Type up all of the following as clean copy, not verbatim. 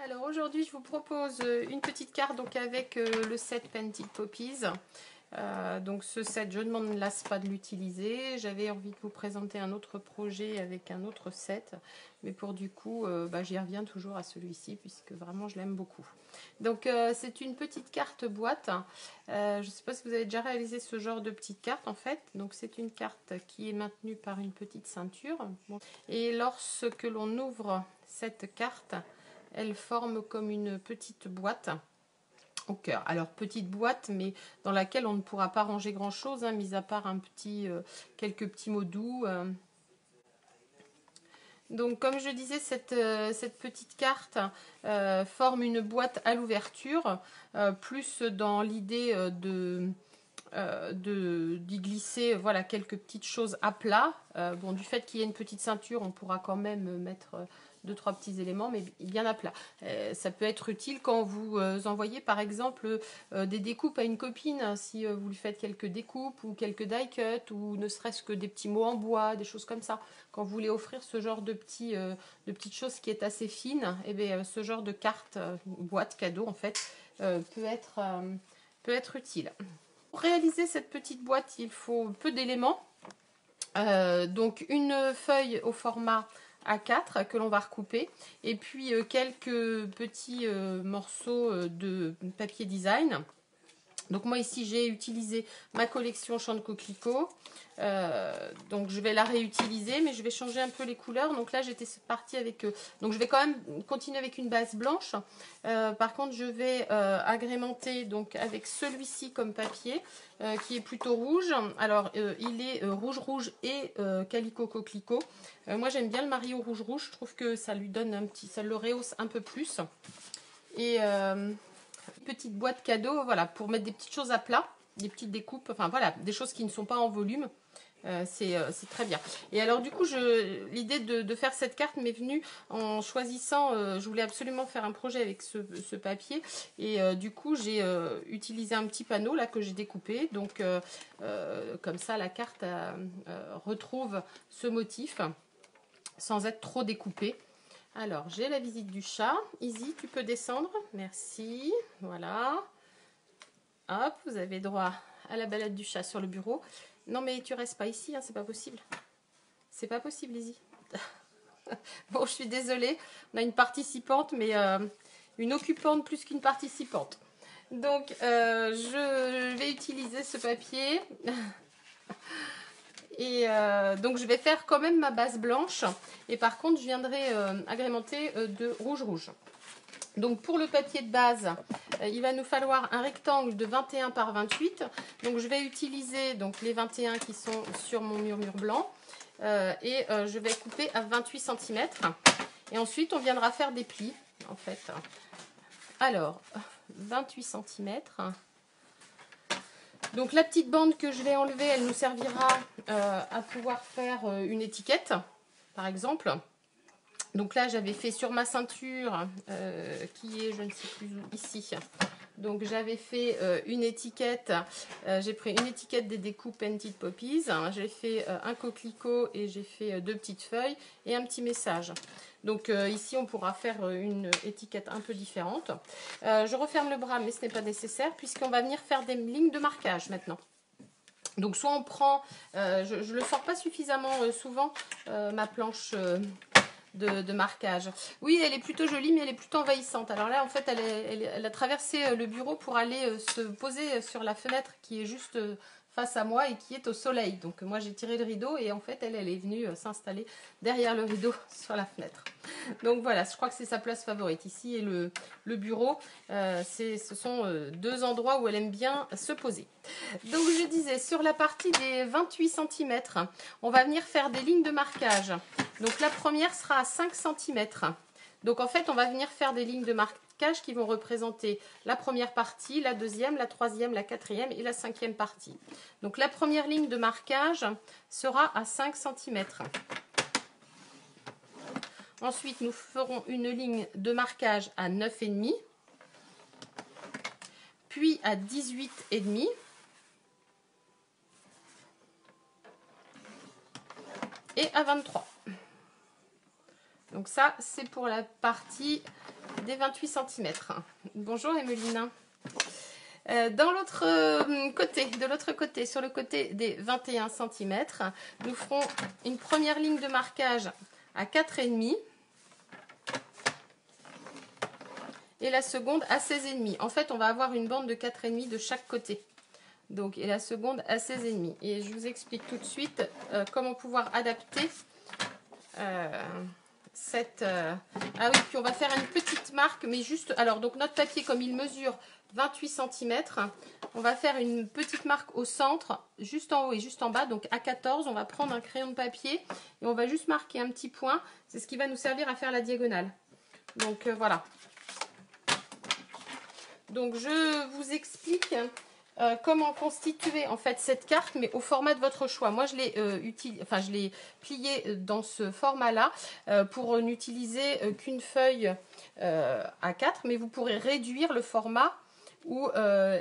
Alors aujourd'hui je vous propose une petite carte donc avec le set Painted Poppies. Donc ce set, je ne m'en lasse pas de l'utiliser. J'avais envie de vous présenter un autre projet avec un autre set, mais pour du coup j'y reviens toujours à celui-ci puisque vraiment je l'aime beaucoup. Donc c'est une petite carte boîte. Je ne sais pas si vous avez déjà réalisé ce genre de petite carte en fait. Donc c'est une carte qui est maintenue par une petite ceinture. Bon. Et lorsque l'on ouvre cette carte, elle forme comme une petite boîte au cœur. Alors petite boîte, mais dans laquelle on ne pourra pas ranger grand chose, hein, mis à part quelques petits mots doux. Donc comme je disais, cette petite carte forme une boîte à l'ouverture, plus dans l'idée d'y glisser voilà, quelques petites choses à plat. Bon, du fait qu'il y ait une petite ceinture, on pourra quand même mettre 2-3 petits éléments, mais bien à plat. Ça peut être utile quand vous envoyez par exemple des découpes à une copine, hein, si vous lui faites quelques découpes ou quelques die cuts ou ne serait-ce que des petits mots en bois, des choses comme ça. Quand vous voulez offrir ce genre de petites choses qui est assez fine, et bien, ce genre de carte, boîte cadeau en fait, peut être utile. Pour réaliser cette petite boîte, il faut peu d'éléments. Donc une feuille au format A4 que l'on va recouper et puis quelques petits morceaux de papier design. Donc moi ici j'ai utilisé ma collection Chant de Coquelicot, donc je vais la réutiliser mais je vais changer un peu les couleurs. Donc là j'étais partie avec, donc je vais quand même continuer avec une base blanche. Par contre je vais agrémenter donc avec celui-ci comme papier qui est plutôt rouge. Alors il est rouge et calico coquelicot. Moi j'aime bien le marier au rouge, je trouve que ça lui donne un petit, ça le rehausse un peu plus. Et petite boîte cadeau, voilà, pour mettre des petites choses à plat, des petites découpes, enfin voilà, des choses qui ne sont pas en volume. C'est très bien. Et alors du coup, l'idée de faire cette carte m'est venue en choisissant, je voulais absolument faire un projet avec ce papier. Et du coup, j'ai utilisé un petit panneau là que j'ai découpé. Donc comme ça, la carte retrouve ce motif sans être trop découpée. Alors, j'ai la visite du chat. Izzy, tu peux descendre. Merci. Voilà. Hop, vous avez droit à la balade du chat sur le bureau. Non, mais tu restes pas ici, hein, c'est pas possible. C'est pas possible, Izzy. Bon, je suis désolée. On a une participante, mais une occupante plus qu'une participante. Donc, je vais utiliser ce papier. Et donc je vais faire quand même ma base blanche et par contre je viendrai agrémenter de rouge. Donc pour le papier de base, il va nous falloir un rectangle de 21 par 28. Donc je vais utiliser donc, les 21 qui sont sur mon murmure blanc et je vais couper à 28 cm. Et ensuite on viendra faire des plis en fait. Alors 28 cm. Donc la petite bande que je vais enlever, elle nous servira à pouvoir faire une étiquette, par exemple. Donc là, j'avais fait sur ma ceinture, qui est, je ne sais plus où, ici. Donc j'avais fait une étiquette, j'ai pris une étiquette des découpes Painted Poppies, j'ai fait un coquelicot et j'ai fait 2 petites feuilles et un petit message. Donc ici on pourra faire une étiquette un peu différente. Je referme le bras mais ce n'est pas nécessaire puisqu'on va venir faire des lignes de marquage maintenant. Donc soit on prend, je ne le sors pas suffisamment souvent, ma planche de marquage. Oui, elle est plutôt jolie, mais elle est plutôt envahissante. Alors là, en fait, elle a traversé le bureau pour aller se poser sur la fenêtre qui est juste face à moi et qui est au soleil. Donc moi, j'ai tiré le rideau et en fait, elle est venue s'installer derrière le rideau sur la fenêtre. Donc voilà, je crois que c'est sa place favorite. Ici et le bureau, ce sont 2 endroits où elle aime bien se poser. Donc je disais, sur la partie des 28 cm, on va venir faire des lignes de marquage. Donc la première sera à 5 cm. Donc en fait, on va venir faire des lignes de marquage qui vont représenter la première partie, la deuxième, la troisième, la quatrième et la cinquième partie. Donc la première ligne de marquage sera à 5 cm. Ensuite, nous ferons une ligne de marquage à 9,5, puis à 18,5. Et à 23. Donc ça, c'est pour la partie des 28 cm. Bonjour Emeline. De l'autre côté, sur le côté des 21 cm, nous ferons une première ligne de marquage à 4,5 et la seconde à 16,5. En fait, on va avoir une bande de 4,5 de chaque côté. Donc, et la seconde à 16,5. Et je vous explique tout de suite comment pouvoir adapter Ah oui, puis on va faire une petite marque, mais juste... Alors, donc notre papier, comme il mesure 28 cm, on va faire une petite marque au centre, juste en haut et juste en bas, donc à 14. On va prendre un crayon de papier et on va juste marquer un petit point. C'est ce qui va nous servir à faire la diagonale. Donc, voilà. Donc, je vous explique... comment constituer en fait cette carte, mais au format de votre choix. Moi, je l'ai pliée dans ce format-là pour n'utiliser qu'une feuille A4, mais vous pourrez réduire le format ou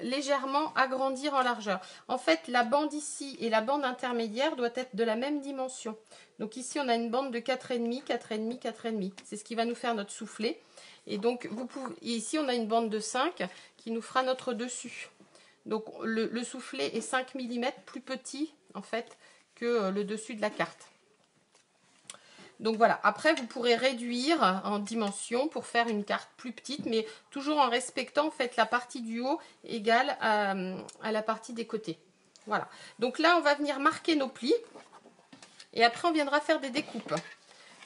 légèrement agrandir en largeur. En fait, la bande ici et la bande intermédiaire doivent être de la même dimension. Donc ici, on a une bande de 4,5, 4,5, 4,5. C'est ce qui va nous faire notre soufflet. Et donc, ici, on a une bande de 5 qui nous fera notre dessus. Donc le soufflet est 5 mm plus petit en fait que le dessus de la carte. Donc voilà, après vous pourrez réduire en dimension pour faire une carte plus petite, mais toujours en respectant en fait la partie du haut égale à la partie des côtés. Voilà, donc là on va venir marquer nos plis et après on viendra faire des découpes.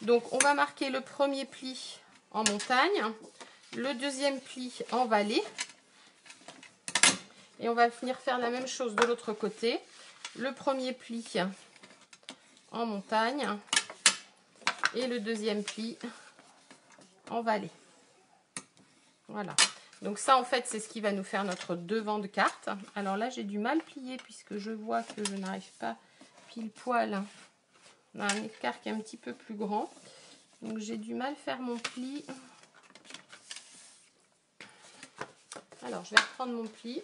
Donc on va marquer le premier pli en montagne, le deuxième pli en vallée. Et on va venir faire la même chose de l'autre côté. Le premier pli en montagne et le deuxième pli en vallée. Voilà. Donc ça, en fait, c'est ce qui va nous faire notre devant de carte. Alors là, j'ai du mal plier puisque je vois que je n'arrive pas pile poil. On a un écart qui est un petit peu plus grand. Donc j'ai du mal faire mon pli. Alors, je vais reprendre mon pli.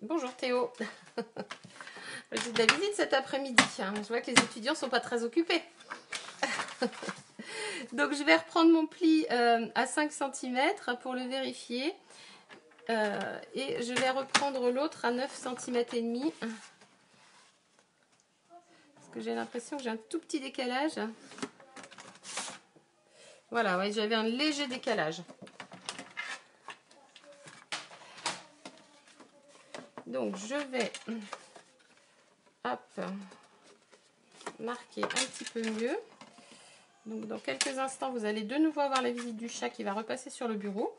Bonjour Théo. J'ai de la visite cet après-midi. Je vois que les étudiants ne sont pas très occupés. Donc je vais reprendre mon pli à 5 cm pour le vérifier. Et je vais reprendre l'autre à 9 cm et demi. Parce que j'ai l'impression que j'ai un tout petit décalage. Voilà, ouais, j'avais un léger décalage. Donc je vais marquer un petit peu mieux. Donc dans quelques instants, vous allez de nouveau avoir la visite du chat qui va repasser sur le bureau.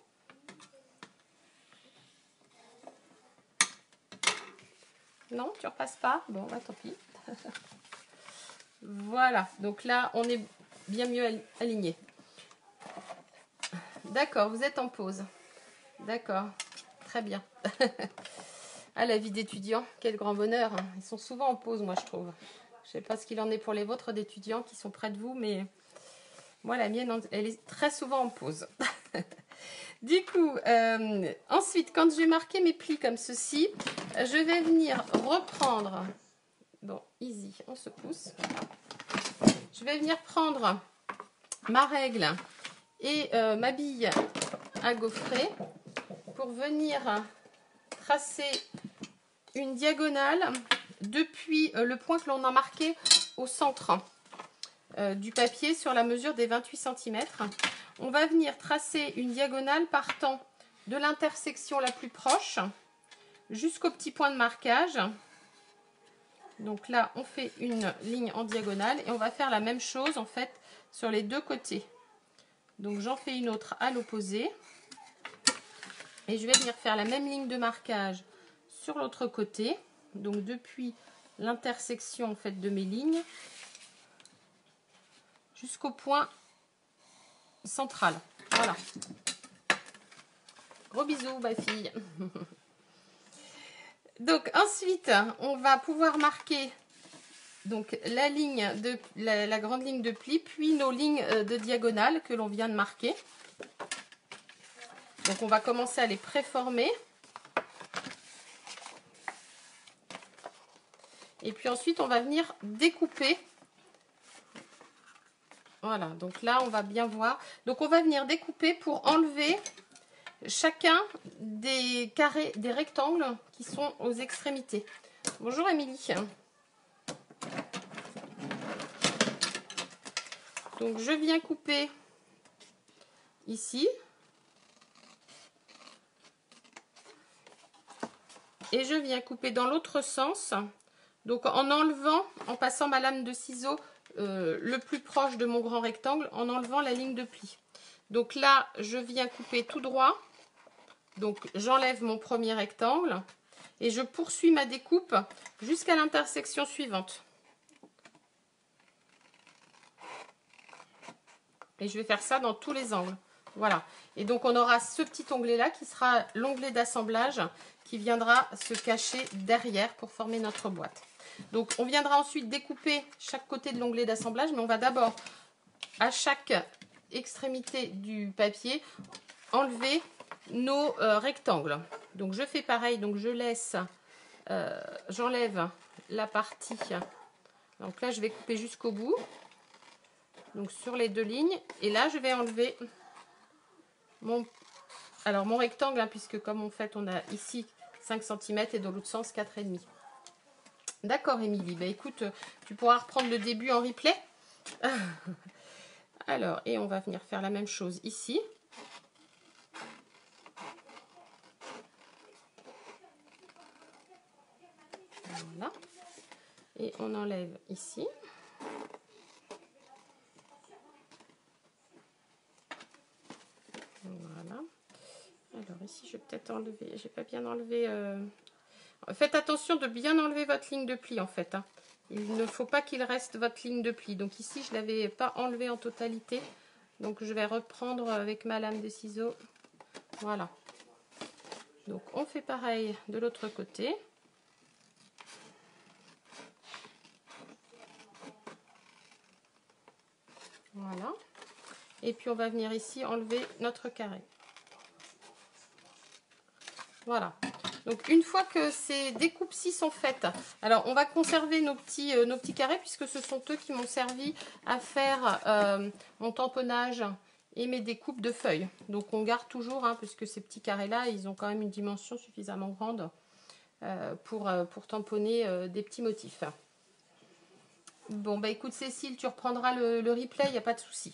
Non, tu repasses pas? Bon, bah tant pis. Voilà, donc là, on est bien mieux aligné. D'accord, vous êtes en pause. D'accord, très bien. Ah, la vie d'étudiant, quel grand bonheur. Ils sont souvent en pause, moi, je trouve. Je ne sais pas ce qu'il en est pour les vôtres d'étudiants qui sont près de vous, mais moi, la mienne, elle est très souvent en pause. Du coup, ensuite, quand je vais marquer mes plis comme ceci, je vais venir reprendre... Bon, easy, on se pousse. Je vais venir prendre ma règle et ma bille à gaufrer pour venir tracer une diagonale depuis le point que l'on a marqué au centre du papier sur la mesure des 28 cm. On va venir tracer une diagonale partant de l'intersection la plus proche jusqu'au petit point de marquage. Donc là, on fait une ligne en diagonale et on va faire la même chose en fait sur les deux côtés. Donc j'en fais une autre à l'opposé. Et je vais venir faire la même ligne de marquage sur l'autre côté. Donc depuis l'intersection en fait de mes lignes jusqu'au point central. Voilà. Gros bisous, ma fille. Donc ensuite, on va pouvoir marquer donc la ligne de la grande ligne de pli, puis nos lignes de diagonale que l'on vient de marquer. Donc on va commencer à les préformer. Et puis ensuite, on va venir découper Voilà, donc là, on va bien voir. Donc, on va venir découper pour enlever chacun des carrés, des rectangles qui sont aux extrémités. Bonjour Émilie. Donc, je viens couper ici. Et je viens couper dans l'autre sens. Donc, en enlevant, en passant ma lame de ciseau le plus proche de mon grand rectangle, en enlevant la ligne de pli. Donc là, je viens couper tout droit. Donc, j'enlève mon premier rectangle et je poursuis ma découpe jusqu'à l'intersection suivante. Et je vais faire ça dans tous les angles. Voilà. Et donc, on aura ce petit onglet-là qui sera l'onglet d'assemblage qui viendra se cacher derrière pour former notre boîte. Donc, on viendra ensuite découper chaque côté de l'onglet d'assemblage, mais on va d'abord, à chaque extrémité du papier, enlever nos rectangles. Donc, je fais pareil. Donc, je laisse, j'enlève la partie. Donc là, je vais couper jusqu'au bout. Donc, sur les deux lignes. Et là, je vais enlever mon rectangle, hein, puisque comme en fait, on a ici 5 cm et dans l'autre sens 4,5. D'accord, Émilie. Bah, écoute, tu pourras reprendre le début en replay. Alors, et on va venir faire la même chose ici. Voilà. Et on enlève ici. Voilà. Alors ici, je vais peut-être enlever. J'ai pas bien enlevé. Faites attention de bien enlever votre ligne de pli en fait. Hein. Il ne faut pas qu'il reste votre ligne de pli. Donc ici, je ne l'avais pas enlevé en totalité. Donc je vais reprendre avec ma lame de ciseaux. Voilà. Donc on fait pareil de l'autre côté. Voilà. Et puis on va venir ici enlever notre carré. Voilà. Donc une fois que ces découpes-ci sont faites, alors on va conserver nos petits carrés puisque ce sont eux qui m'ont servi à faire mon tamponnage et mes découpes de feuilles. Donc on garde toujours, hein, puisque ces petits carrés-là, ils ont quand même une dimension suffisamment grande pour tamponner des petits motifs. Bon, bah écoute Cécile, tu reprendras le replay, il n'y a pas de souci.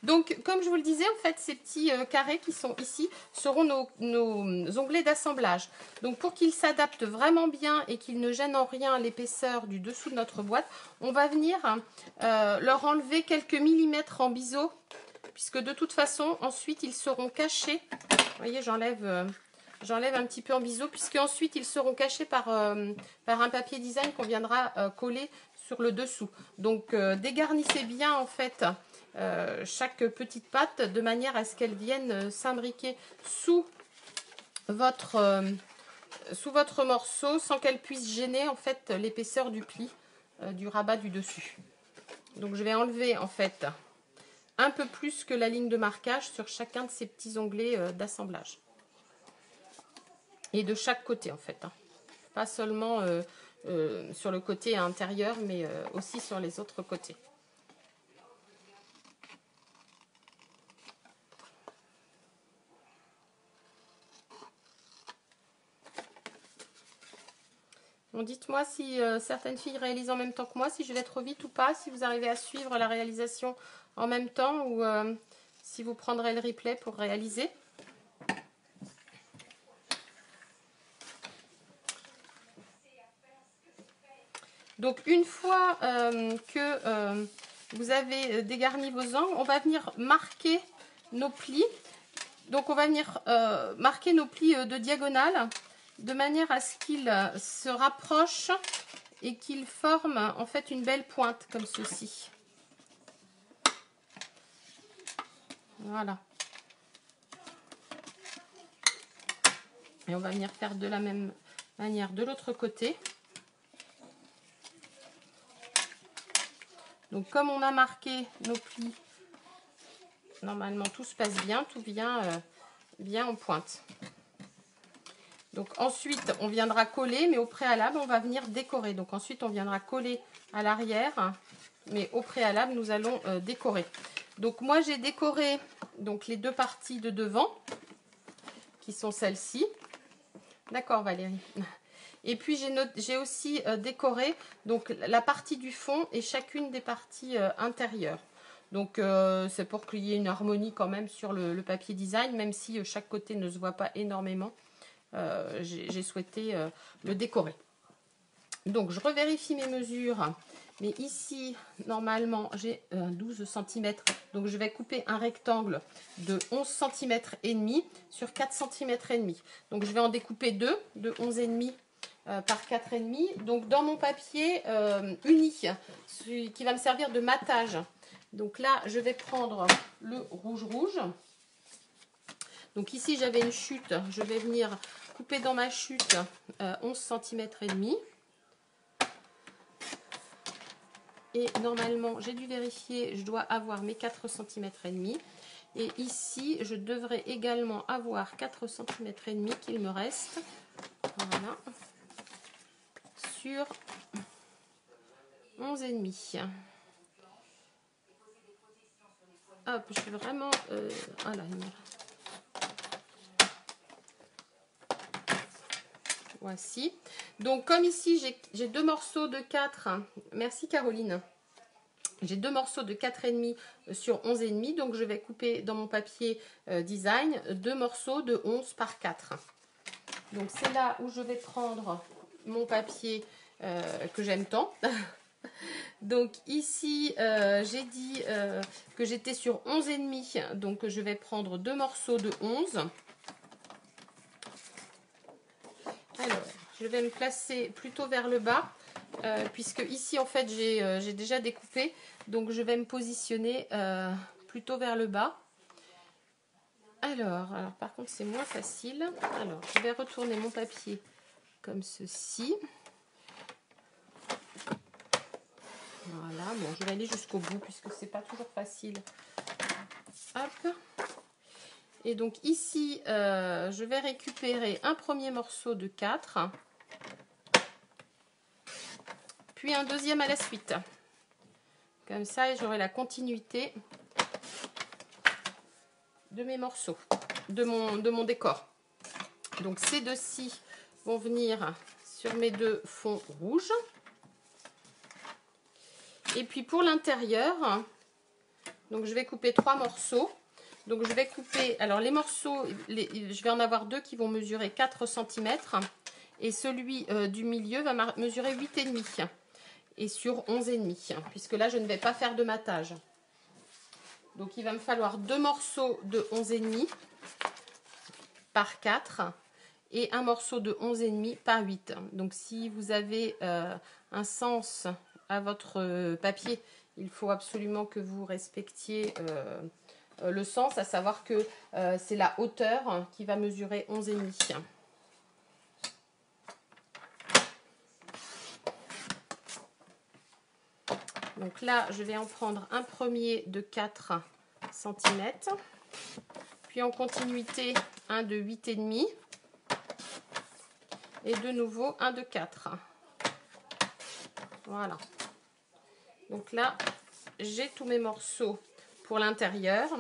Donc, comme je vous le disais, en fait, ces petits carrés qui sont ici seront nos onglets d'assemblage. Donc, pour qu'ils s'adaptent vraiment bien et qu'ils ne gênent en rien l'épaisseur du dessous de notre boîte, on va venir leur enlever quelques millimètres en biseau, puisque de toute façon, ensuite, ils seront cachés. Vous voyez, j'enlève un petit peu en biseau, puisque ensuite, ils seront cachés par un papier design qu'on viendra coller sur le dessous. Donc dégarnissez bien en fait chaque petite patte de manière à ce qu'elle vienne s'imbriquer sous votre morceau sans qu'elle puisse gêner en fait l'épaisseur du pli du rabat du dessus. Donc je vais enlever en fait un peu plus que la ligne de marquage sur chacun de ces petits onglets d'assemblage. Et de chaque côté en fait. Hein. Pas seulement sur le côté intérieur, mais aussi sur les autres côtés. Bon, dites-moi si certaines filles réalisent en même temps que moi, si je vais trop vite ou pas, si vous arrivez à suivre la réalisation en même temps ou si vous prendrez le replay pour réaliser. Donc une fois que vous avez dégarni vos angles, on va venir marquer nos plis. Donc on va venir marquer nos plis de diagonale de manière à ce qu'ils se rapprochent et qu'ils forment en fait une belle pointe comme ceci. Voilà. Et on va venir faire de la même manière de l'autre côté. Donc comme on a marqué nos plis, normalement tout se passe bien, tout vient bien en pointe. Donc ensuite on viendra coller, mais au préalable on va venir décorer. Donc ensuite on viendra coller à l'arrière mais au préalable, nous allons décorer. Donc moi, j'ai décoré donc, les deux parties de devant, qui sont celles-ci. D'accord, Valérie. Et puis, j'ai aussi décoré donc, la partie du fond et chacune des parties intérieures. Donc, c'est pour qu'il y ait une harmonie quand même sur le papier design, même si chaque côté ne se voit pas énormément. J'ai souhaité le décorer. Donc, je revérifie mes mesures. Mais ici, normalement, j'ai 12 cm. Donc, je vais couper un rectangle de 11 cm et demi sur 4 cm et demi. Donc, je vais en découper deux de 11 et demi par 4 et demi. Donc, dans mon papier uni, qui va me servir de matage. Donc là, je vais prendre le rouge. Donc ici, j'avais une chute. Je vais venir couper dans ma chute 11 cm et demi. Et normalement, j'ai dû vérifier, je dois avoir mes 4 cm et demi. Et ici, je devrais également avoir 4 cm et demi qu'il me reste. Voilà. Sur 11 et demi. Hop, je vais vraiment... voilà. Voici. Donc, comme ici, j'ai deux morceaux de 4. Merci, Caroline. J'ai deux morceaux de 4,5 sur 11,5. Donc, je vais couper dans mon papier design deux morceaux de 11 par 4. Donc, c'est là où je vais prendre mon papier que j'aime tant. Donc, ici, j'ai dit que j'étais sur 11,5. Donc, je vais prendre deux morceaux de 11. Alors, je vais me placer plutôt vers le bas, puisque ici, en fait, j'ai déjà découpé. Donc, je vais me positionner plutôt vers le bas. Alors par contre, c'est moins facile. Alors, je vais retourner mon papier comme ceci. Voilà, bon, je vais aller jusqu'au bout, puisque c'est pas toujours facile. Hop. Et donc ici, je vais récupérer un premier morceau de 4. Puis un deuxième à la suite. Comme ça, j'aurai la continuité de mes morceaux, de mon décor. Donc ces deux-ci vont venir sur mes deux fonds rouges. Et puis pour l'intérieur, donc je vais couper 3 morceaux. Donc je vais couper, alors les morceaux, je vais en avoir deux qui vont mesurer 4 cm. Et celui du milieu va mesurer 8,5 et sur 11,5, puisque là je ne vais pas faire de matage. Donc il va me falloir deux morceaux de 11,5 par 4 et un morceau de 11,5 par 8. Donc si vous avez un sens à votre papier, il faut absolument que vous respectiez le sens, à savoir que c'est la hauteur qui va mesurer 11,5. Donc là, je vais en prendre un premier de 4 cm, puis en continuité un de 8,5 et de nouveau un de 4. Voilà. Donc là, j'ai tous mes morceaux pour l'intérieur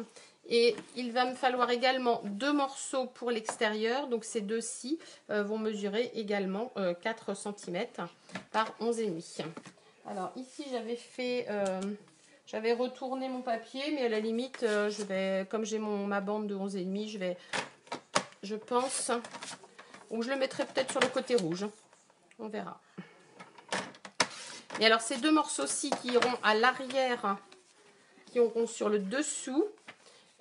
et il va me falloir également deux morceaux pour l'extérieur. Donc ces deux-ci vont mesurer également 4 cm par 11,5. Alors ici, j'avais retourné mon papier, mais à la limite, je vais, comme j'ai ma bande de 11,5, je pense, ou je le mettrai peut-être sur le côté rouge. On verra. Et alors, ces deux morceaux-ci qui iront à l'arrière, qui auront sur le dessous,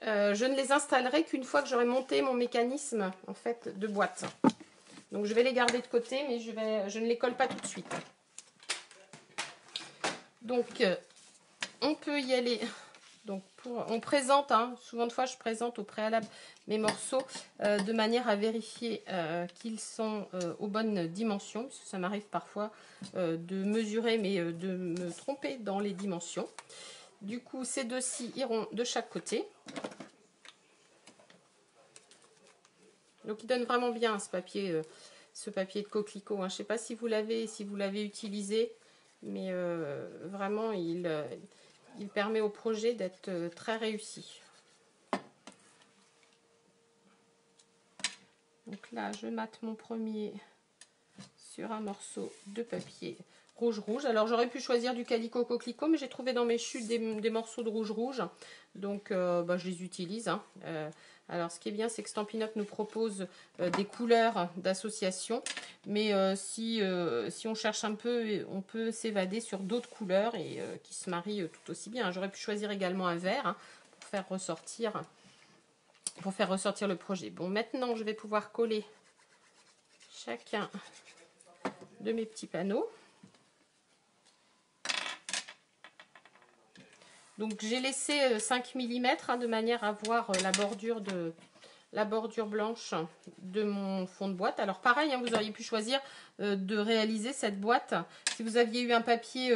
je ne les installerai qu'une fois que j'aurai monté mon mécanisme en fait de boîte. Donc, je vais les garder de côté, mais je ne les colle pas tout de suite. Donc, on peut y aller. Donc, on présente, souvent de fois, je présente au préalable mes morceaux de manière à vérifier qu'ils sont aux bonnes dimensions, parce que ça m'arrive parfois de mesurer, mais de me tromper dans les dimensions. Du coup, ces deux-ci iront de chaque côté. Donc, il donne vraiment bien ce papier de coquelicot. Je ne sais pas si vous l'avez utilisé, Mais vraiment, il permet au projet d'être très réussi. Donc là, je mate mon premier sur un morceau de papier rouge. Alors, j'aurais pu choisir du Calico Coquelicot, mais j'ai trouvé dans mes chutes des morceaux de rouge. Donc, je les utilise. Hein. Alors, ce qui est bien, c'est que Stampin' Up! Nous propose des couleurs d'association. Mais si on cherche un peu, on peut s'évader sur d'autres couleurs et qui se marient tout aussi bien. J'aurais pu choisir également un vert hein, pour faire ressortir le projet. Bon, maintenant, je vais pouvoir coller chacun de mes petits panneaux. Donc, j'ai laissé 5 mm hein, de manière à voir la bordure blanche de mon fond de boîte. Alors, pareil, hein, vous auriez pu choisir de réaliser cette boîte. Si vous aviez eu un papier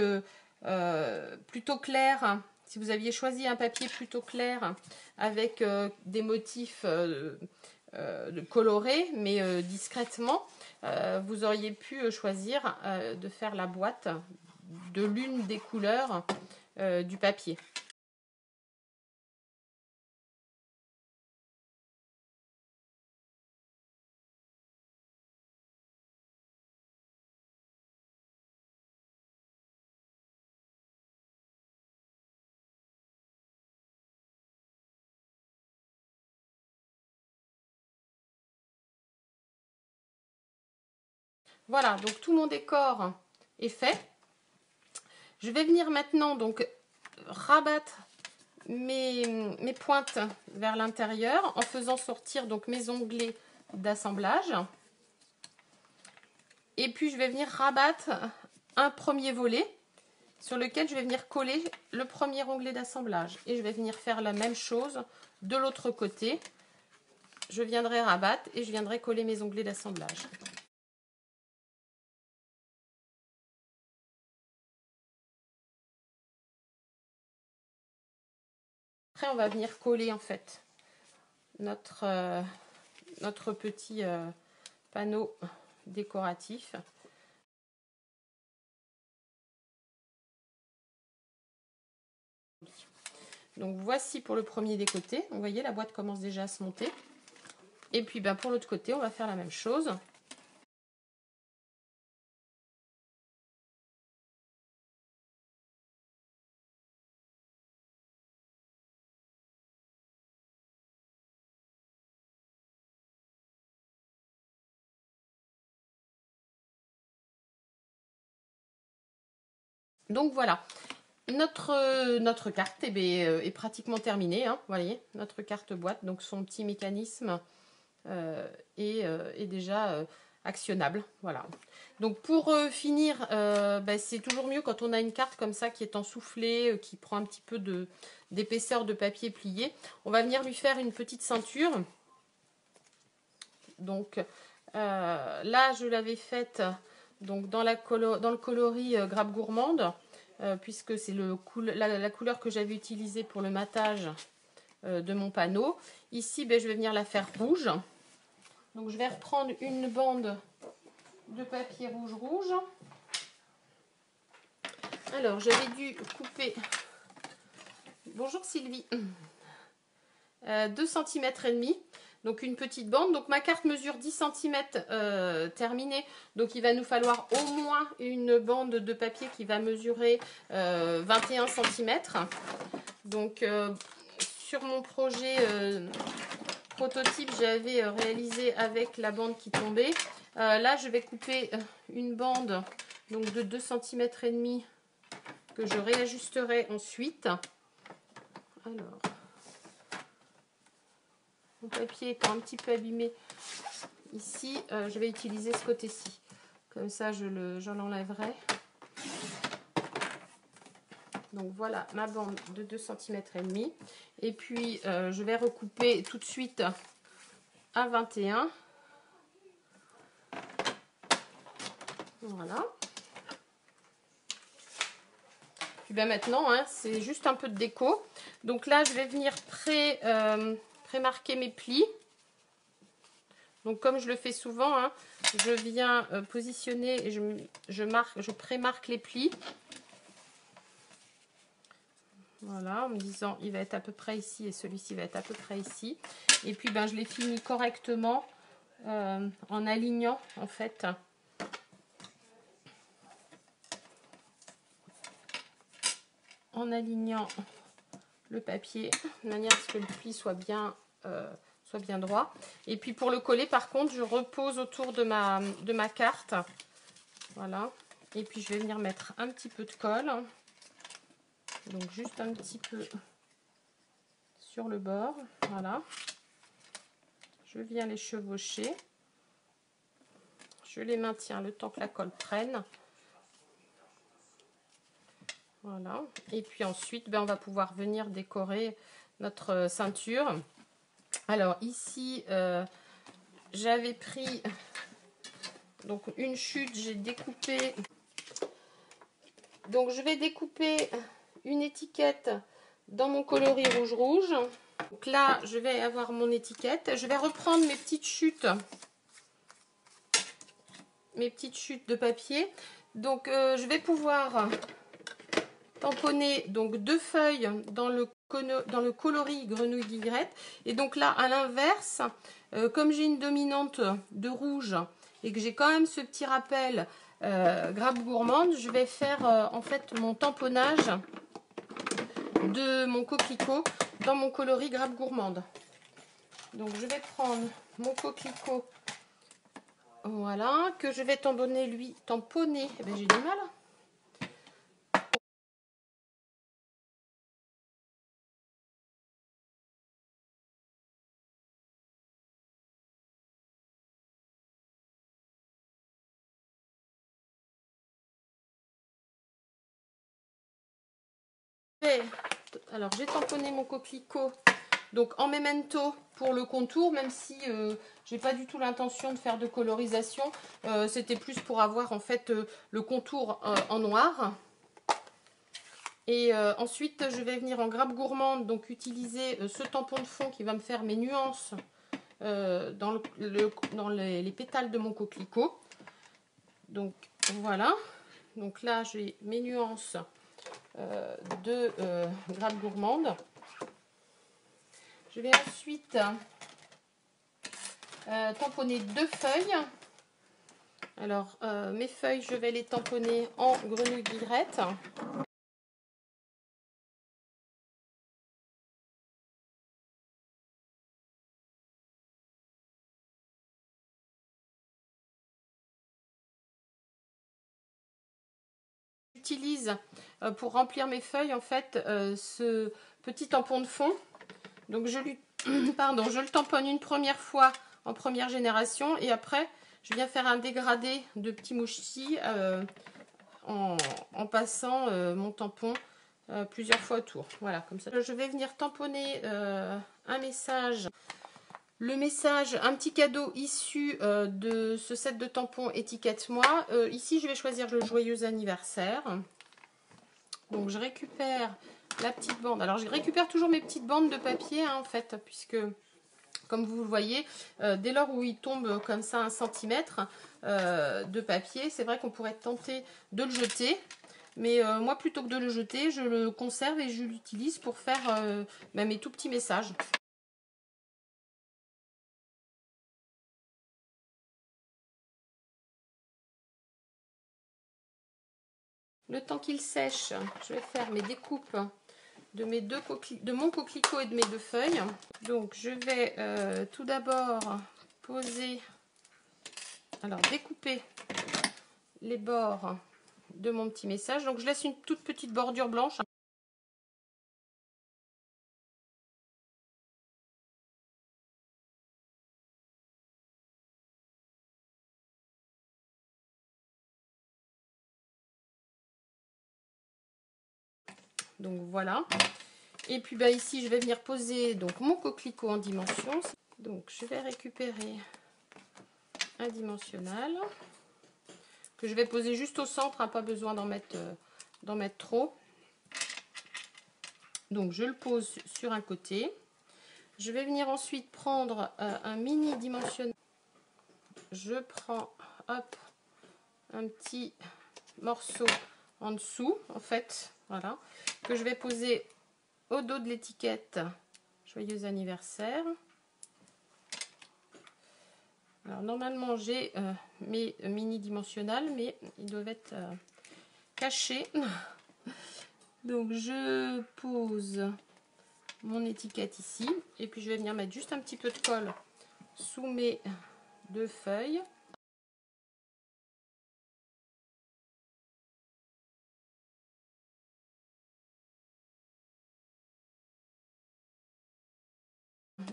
plutôt clair, hein, si vous aviez choisi un papier plutôt clair avec des motifs colorés, mais discrètement, vous auriez pu choisir de faire la boîte de l'une des couleurs du papier. Voilà, donc tout mon décor est fait. Je vais venir maintenant donc rabattre mes pointes vers l'intérieur en faisant sortir donc mes onglets d'assemblage. Et puis je vais venir rabattre un premier volet sur lequel je vais venir coller le premier onglet d'assemblage. Et je vais venir faire la même chose de l'autre côté. Je viendrai rabattre et je viendrai coller mes onglets d'assemblage. Après, on va venir coller en fait notre petit panneau décoratif. Donc voici pour le premier des côtés. Vous voyez, la boîte commence déjà à se monter. Et puis pour l'autre côté, on va faire la même chose. Donc voilà, notre carte est pratiquement terminée. Hein, vous voyez, notre carte boîte, donc son petit mécanisme est déjà actionnable. Voilà. Donc pour finir, c'est toujours mieux quand on a une carte comme ça qui est ensoufflée, qui prend un petit peu d'épaisseur de papier plié. On va venir lui faire une petite ceinture. Donc là, je l'avais faite donc dans le coloris Grappe Gourmande, puisque c'est la couleur que j'avais utilisée pour le matage de mon panneau. Ici, je vais venir la faire rouge. Donc je vais reprendre une bande de papier rouge. Alors, j'avais dû couper... Bonjour Sylvie. 2 cm et demi. Donc une petite bande. Donc ma carte mesure 10 cm terminée. Donc il va nous falloir au moins une bande de papier qui va mesurer 21 cm. Donc sur mon projet prototype, j'avais réalisé avec la bande qui tombait. Là je vais couper une bande donc de 2 cm et demi que je réajusterai ensuite. Alors, mon papier étant un petit peu abîmé ici, je vais utiliser ce côté-ci. Comme ça, je l'enlèverai. Donc voilà ma bande de 2 cm et demi. Et puis, je vais recouper tout de suite à 21. Voilà. Puis maintenant, hein, c'est juste un peu de déco. Donc là, je vais venir pré-marquer mes plis. Donc comme je le fais souvent, hein, je viens positionner et je pré-marque les plis. Voilà, en me disant il va être à peu près ici et celui-ci va être à peu près ici. Et puis ben, je les finis correctement en alignant en fait. En alignant le papier de manière à ce que le pli soit bien droit. Et puis pour le coller par contre, je repose autour de ma carte. Voilà. Et puis je vais venir mettre un petit peu de colle. Donc juste un petit peu sur le bord. Voilà. Je viens les chevaucher. Je les maintiens le temps que la colle prenne. Voilà. Et puis ensuite, ben, on va pouvoir venir décorer notre ceinture. Alors ici, j'avais pris donc une chute, j'ai découpé. Donc je vais découper une étiquette dans mon coloris rouge. Donc là, je vais avoir mon étiquette. Je vais reprendre mes petites chutes de papier. Donc je vais pouvoir tamponner donc 2 feuilles dans le coloris grenouille guillerette. Et donc là, à l'inverse, comme j'ai une dominante de rouge et que j'ai quand même ce petit rappel grappe gourmande, je vais faire en fait mon tamponnage de mon coquelicot dans mon coloris grappe gourmande. Donc je vais prendre mon coquelicot, voilà, que je vais tamponner lui, eh ben, j'ai du mal. Alors j'ai tamponné mon coquelicot donc en memento pour le contour, même si j'ai pas du tout l'intention de faire de colorisation, c'était plus pour avoir en fait le contour en noir. Et ensuite je vais venir en grappe gourmande, donc utiliser ce tampon de fond qui va me faire mes nuances dans les pétales de mon coquelicot. Donc voilà, donc là j'ai mes nuances de grappe gourmande. Je vais ensuite tamponner 2 feuilles. Alors mes feuilles, je vais les tamponner en grenouille guillerette. J'utilise pour remplir mes feuilles en fait ce petit tampon de fond. Donc je le tamponne une première fois en première génération et après je viens faire un dégradé de petits mouchetis en passant mon tampon plusieurs fois autour. Voilà, comme ça. Je vais venir tamponner un message. Le message, un petit cadeau issu de ce set de tampons Étiquette-moi. Ici, je vais choisir le joyeux anniversaire. Donc, je récupère la petite bande. Alors, je récupère toujours mes petites bandes de papier, hein, en fait, puisque, comme vous le voyez, dès lors où il tombe comme ça 1 centimètre de papier, c'est vrai qu'on pourrait tenter de le jeter. Mais moi, plutôt que de le jeter, je le conserve et je l'utilise pour faire mes tout petits messages. Le temps qu'il sèche, je vais faire mes découpes de mon coquelicot et de mes 2 feuilles. Donc je vais tout d'abord découper les bords de mon petit message. Donc je laisse une toute petite bordure blanche. Donc voilà. Et puis ici, je vais venir poser donc mon coquelicot en dimension. Donc je vais récupérer un dimensionnel que je vais poser juste au centre, hein, pas besoin d'en mettre trop. Donc je le pose sur un côté. Je vais venir ensuite prendre un mini dimensionnel je prends hop, un petit morceau en dessous, en fait, voilà, que je vais poser au dos de l'étiquette Joyeux anniversaire. Alors normalement j'ai mes mini dimensionnels, mais ils doivent être cachés. Donc je pose mon étiquette ici et puis je vais venir mettre juste un petit peu de colle sous mes deux feuilles.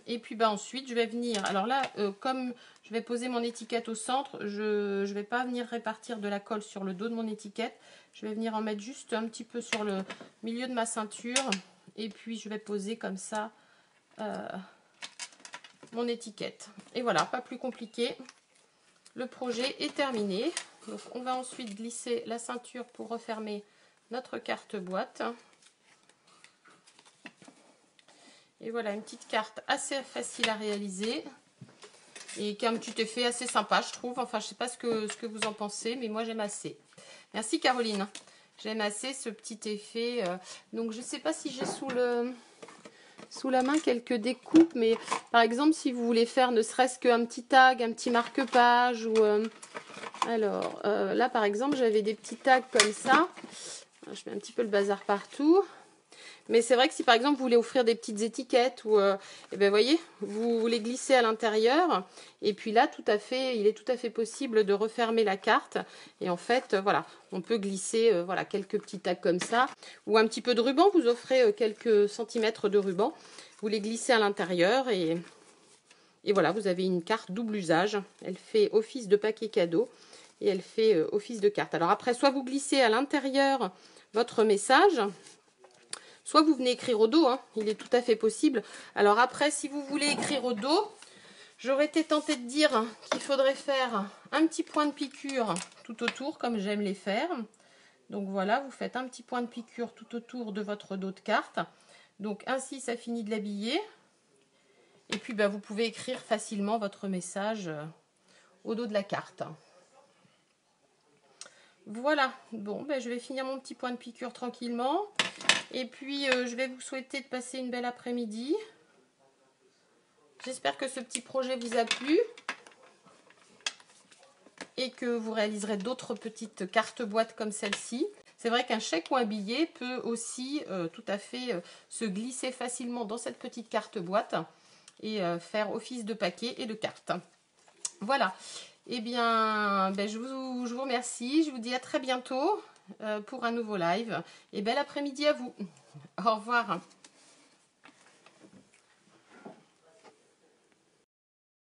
Et puis ensuite je vais venir, alors là comme je vais poser mon étiquette au centre, je ne vais pas venir répartir de la colle sur le dos de mon étiquette, je vais venir en mettre juste un petit peu sur le milieu de ma ceinture et puis je vais poser comme ça mon étiquette. Et voilà, pas plus compliqué, le projet est terminé. Donc on va ensuite glisser la ceinture pour refermer notre carte boîte. Et voilà, une petite carte assez facile à réaliser et qui a un petit effet assez sympa, je trouve. Enfin, je sais pas ce que vous en pensez, mais moi j'aime assez. Merci Caroline. J'aime assez ce petit effet. Donc je sais pas si j'ai sous la main quelques découpes, mais par exemple si vous voulez faire ne serait-ce qu'un petit tag, un petit marque-page ou alors là par exemple j'avais des petits tags comme ça. Je mets un petit peu le bazar partout. Mais c'est vrai que si par exemple vous voulez offrir des petites étiquettes ou eh ben, voyez, vous les glissez à l'intérieur et puis là il est tout à fait possible de refermer la carte et en fait voilà, on peut glisser voilà, quelques petits tags comme ça ou un petit peu de ruban, vous offrez quelques centimètres de ruban, vous les glissez à l'intérieur et voilà, vous avez une carte double usage. Elle fait office de paquet cadeau et elle fait office de carte. Alors après, soit vous glissez à l'intérieur votre message, soit vous venez écrire au dos, hein, il est tout à fait possible. Alors après, si vous voulez écrire au dos, j'aurais été tentée de dire qu'il faudrait faire un petit point de piqûre tout autour, comme j'aime les faire. Donc voilà, vous faites un petit point de piqûre tout autour de votre dos de carte. Donc ainsi, ça finit de l'habiller. Et puis, vous pouvez écrire facilement votre message au dos de la carte. Voilà, bon, je vais finir mon petit point de piqûre tranquillement. Et puis, je vais vous souhaiter de passer une belle après-midi. J'espère que ce petit projet vous a plu et que vous réaliserez d'autres petites cartes boîtes comme celle-ci. C'est vrai qu'un chèque ou un billet peut aussi tout à fait se glisser facilement dans cette petite carte boîte et faire office de paquet et de carte. Voilà, eh bien, je vous remercie, je vous dis à très bientôt pour un nouveau live et bel après-midi à vous. Au revoir.